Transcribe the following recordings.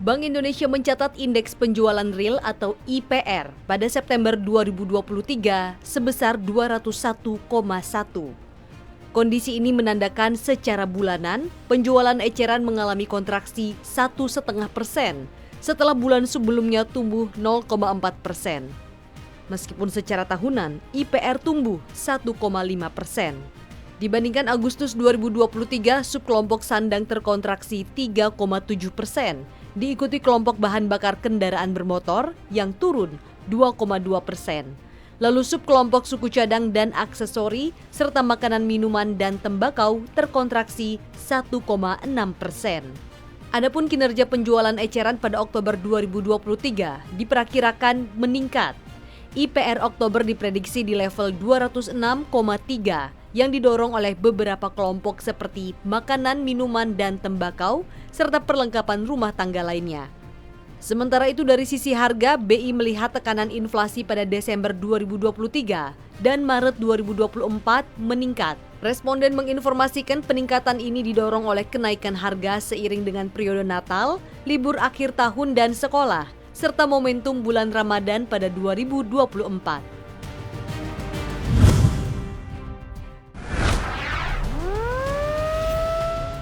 Bank Indonesia mencatat indeks penjualan real atau IPR pada September 2023 sebesar 201,1. Kondisi ini menandakan secara bulanan penjualan eceran mengalami kontraksi 1,5% setelah bulan sebelumnya tumbuh 0,4%. Meskipun secara tahunan IPR tumbuh 1,5%. Dibandingkan Agustus 2023, subkelompok sandang terkontraksi 3,7%, diikuti kelompok bahan bakar kendaraan bermotor yang turun 2,2%. Lalu subkelompok suku cadang dan aksesori serta makanan minuman dan tembakau terkontraksi 1,6%. Adapun kinerja penjualan eceran pada Oktober 2023 diperkirakan meningkat. IPR Oktober diprediksi di level 206,3 yang didorong oleh beberapa kelompok seperti makanan, minuman, dan tembakau, serta perlengkapan rumah tangga lainnya. Sementara itu dari sisi harga, BI melihat tekanan inflasi pada Desember 2023 dan Maret 2024 meningkat. Responden menginformasikan peningkatan ini didorong oleh kenaikan harga seiring dengan periode Natal, libur akhir tahun dan sekolah, serta momentum bulan Ramadan pada 2024.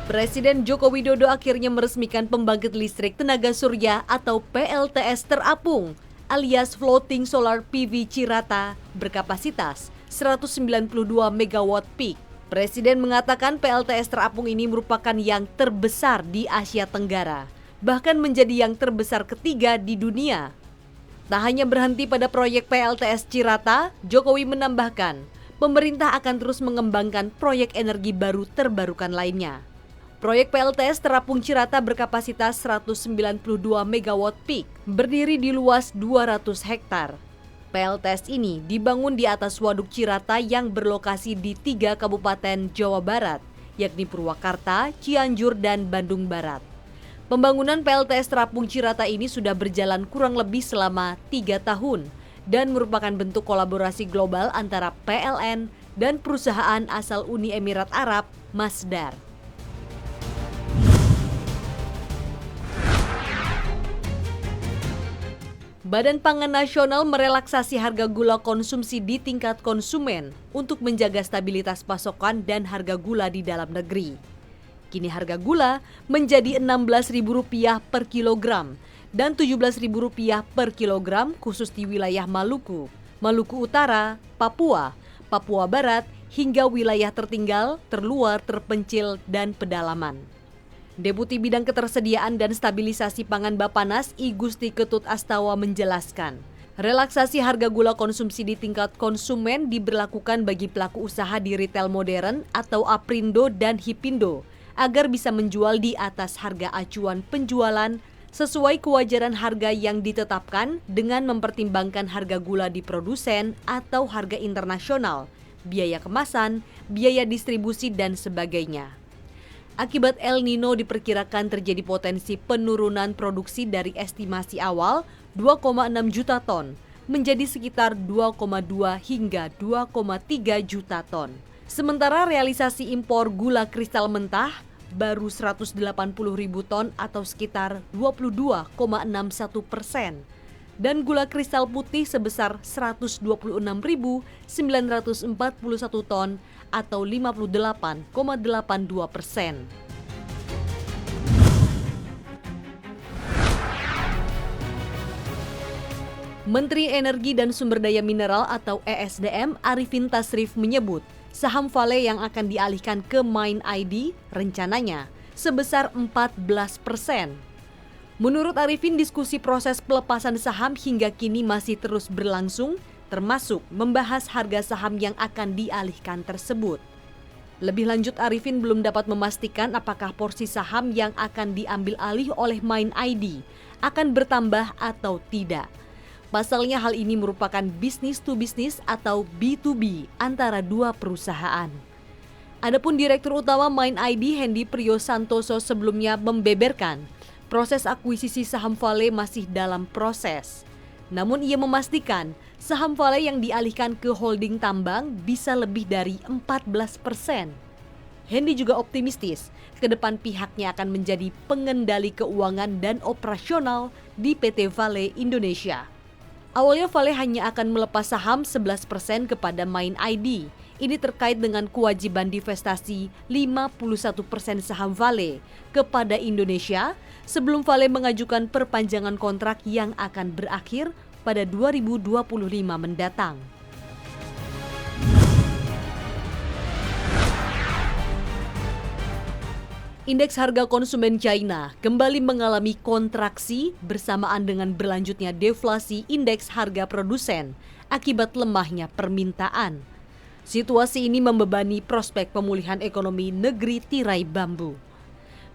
Presiden Joko Widodo akhirnya meresmikan pembangkit listrik tenaga surya atau PLTS terapung alias Floating Solar PV Cirata berkapasitas 192 MW peak. Presiden mengatakan PLTS terapung ini merupakan yang terbesar di Asia Tenggara, bahkan menjadi yang terbesar ketiga di dunia. Tak hanya berhenti pada proyek PLTS Cirata, Jokowi menambahkan, pemerintah akan terus mengembangkan proyek energi baru terbarukan lainnya. Proyek PLTS terapung Cirata berkapasitas 192 MW peak, berdiri di luas 200 hektar. PLTS ini dibangun di atas Waduk Cirata yang berlokasi di 3 kabupaten Jawa Barat, yakni Purwakarta, Cianjur, dan Bandung Barat. Pembangunan PLTS terapung Cirata ini sudah berjalan kurang lebih selama 3 tahun dan merupakan bentuk kolaborasi global antara PLN dan perusahaan asal Uni Emirat Arab, Masdar. Badan Pangan Nasional merelaksasi harga gula konsumsi di tingkat konsumen untuk menjaga stabilitas pasokan dan harga gula di dalam negeri. Kini harga gula menjadi Rp16.000 per kilogram dan Rp17.000 per kilogram khusus di wilayah Maluku, Maluku Utara, Papua, Papua Barat, hingga wilayah tertinggal, terluar, terpencil, dan pedalaman. Deputi Bidang Ketersediaan dan Stabilisasi Pangan Bappenas I Gusti Ketut Astawa menjelaskan, relaksasi harga gula konsumsi di tingkat konsumen diberlakukan bagi pelaku usaha di retail modern atau Aprindo dan Hipindo agar bisa menjual di atas harga acuan penjualan sesuai kewajaran harga yang ditetapkan dengan mempertimbangkan harga gula di produsen atau harga internasional, biaya kemasan, biaya distribusi, dan sebagainya. Akibat El Nino diperkirakan terjadi potensi penurunan produksi dari estimasi awal 2,6 juta ton menjadi sekitar 2,2 hingga 2,3 juta ton. Sementara realisasi impor gula kristal mentah baru 180.000 ton atau sekitar 22,61%. Dan gula kristal putih sebesar 126.941 ton atau 58,82%. Menteri Energi dan Sumber Daya Mineral atau ESDM Arifin Tasrif menyebut saham Vale yang akan dialihkan ke MindID rencananya sebesar 14%. Menurut Arifin, diskusi proses pelepasan saham hingga kini masih terus berlangsung, termasuk membahas harga saham yang akan dialihkan tersebut. Lebih lanjut, Arifin belum dapat memastikan apakah porsi saham yang akan diambil alih oleh MindID akan bertambah atau tidak. Pasalnya hal ini merupakan business to business atau B2B antara dua perusahaan. Adapun Direktur Utama MindID Hendy Priyosantoso sebelumnya membeberkan proses akuisisi saham Vale masih dalam proses. Namun ia memastikan saham Vale yang dialihkan ke holding tambang bisa lebih dari 14%. Hendy juga optimistis ke depan pihaknya akan menjadi pengendali keuangan dan operasional di PT Vale Indonesia. Awalnya Vale hanya akan melepas saham 11% kepada Mind ID. Ini terkait dengan kewajiban divestasi 51% saham Vale kepada Indonesia sebelum Vale mengajukan perpanjangan kontrak yang akan berakhir pada 2025 mendatang. Indeks harga konsumen China kembali mengalami kontraksi bersamaan dengan berlanjutnya deflasi indeks harga produsen akibat lemahnya permintaan. Situasi ini membebani prospek pemulihan ekonomi negeri tirai bambu.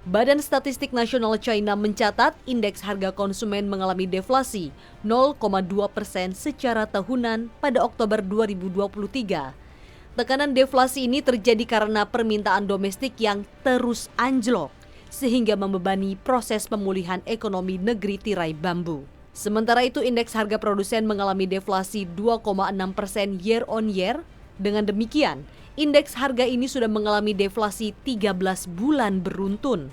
Badan Statistik Nasional China mencatat indeks harga konsumen mengalami deflasi 0,2% secara tahunan pada Oktober 2023. Tekanan deflasi ini terjadi karena permintaan domestik yang terus anjlok, sehingga membebani proses pemulihan ekonomi negeri tirai bambu. Sementara itu, indeks harga produsen mengalami deflasi 2,6% year on year. Dengan demikian, indeks harga ini sudah mengalami deflasi 13 bulan beruntun.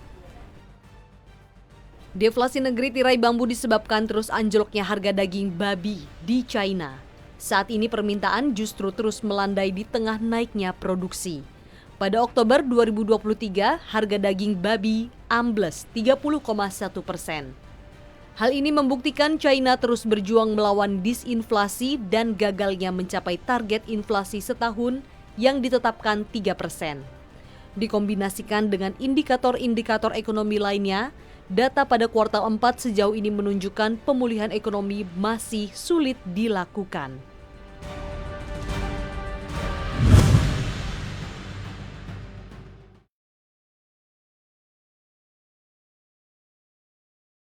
Deflasi negeri tirai bambu disebabkan terus anjloknya harga daging babi di China. Saat ini permintaan justru terus melandai di tengah naiknya produksi. Pada Oktober 2023, harga daging babi ambles 30,1%. Hal ini membuktikan China terus berjuang melawan disinflasi dan gagalnya mencapai target inflasi setahun yang ditetapkan 3%. Dikombinasikan dengan indikator-indikator ekonomi lainnya, data pada kuartal 4 sejauh ini menunjukkan pemulihan ekonomi masih sulit dilakukan.